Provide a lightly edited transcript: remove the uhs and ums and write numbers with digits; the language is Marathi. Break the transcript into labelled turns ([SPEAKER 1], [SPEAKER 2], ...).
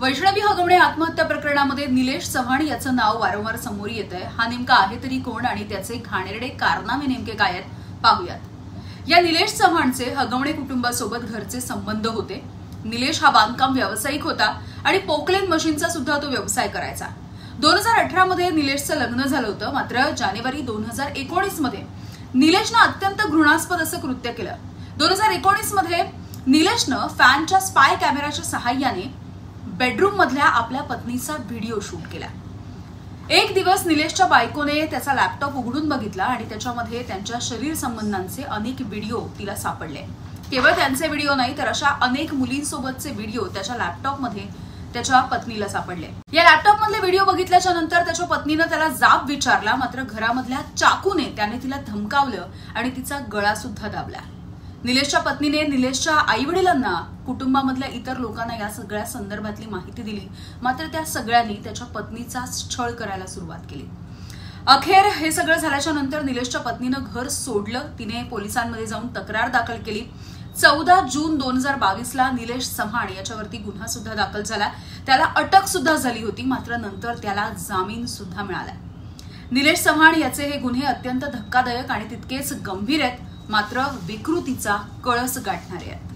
[SPEAKER 1] वैष्णवी हगवणे आत्महत्या प्रकरणामध्ये निलेश चव्हाण याचं नाव वारंवार समोर येत आहे। हा नेमका आहे तरी कोण आणि त्याचे घाणेरडे कारनामे नेमके काय आहेत पाहूयात। या निलेश चव्हाणचे हगवणे कुटुंबासोबत घरचे संबंध होते। निलेश हा बांधकाम व्यावसायिक होता आणि पोकलेन मशीनचा सुद्धा तो व्यवसाय करायचा। 2018 मध्ये निलेशचं लग्न झालं होतं, मात्र जानेवारी 2019 मध्ये निलेशनं अत्यंत घृणास्पद असं कृत्य केलं। 2019 मध्ये निलेशनं फॅनच्या स्पाय कॅमेराच्या सहाय्याने बेडरूम मधल्या आपल्या पत्नीचा व्हिडिओ शूट केला। एक दिवस निलेशच्या बायकोने त्याचा लॅपटॉप उघडून बघितला आणि त्याच्यामध्ये त्यांच्या शरीर संबंधांचे अनेक व्हिडिओ तिला सापडले। केवळ त्यांचे व्हिडिओ नाही तर अशा अनेक मुलींसोबतचे व्हिडिओ त्याच्या लॅपटॉपमध्ये त्याच्या पत्नीला सापडले। या लॅपटॉप मधले व्हिडिओ बघितल्याच्या नंतर त्याच्या पत्नीने त्याला जाब विचारला, मात्र घरामधल्या चाकूने त्याने तिला धमकावलं आणि तिचा गळा सुद्धा दाबला। निलेशच्या पत्नीने निलेशच्या आईवडिलांना, कुटुंबामधल्या इतर लोकांना या सगळ्या संदर्भातली माहिती दिली, मात्र त्या सगळ्यांनी त्याच्या पत्नीचा छळ करायला सुरुवात केली। अखेर हे सगळं झाल्याच्या नंतर निलेशच्या पत्नीनं घर सोडलं। तिने पोलिसांमध्ये जाऊन तक्रार दाखल केली। 14 जून 2022ला निलेश चव्हाण याच्यावरती गुन्हा सुद्धा दाखल झाला। त्याला अटक सुद्धा झाली होती, मात्र नंतर त्याला जामीन सुद्धा मिळाला। निलेश चव्हाण याचे हे गुन्हे अत्यंत धक्कादायक आणि तितकेच गंभीर आहेत, मात्र विकृतीचा कळस गाठणारे आहेत।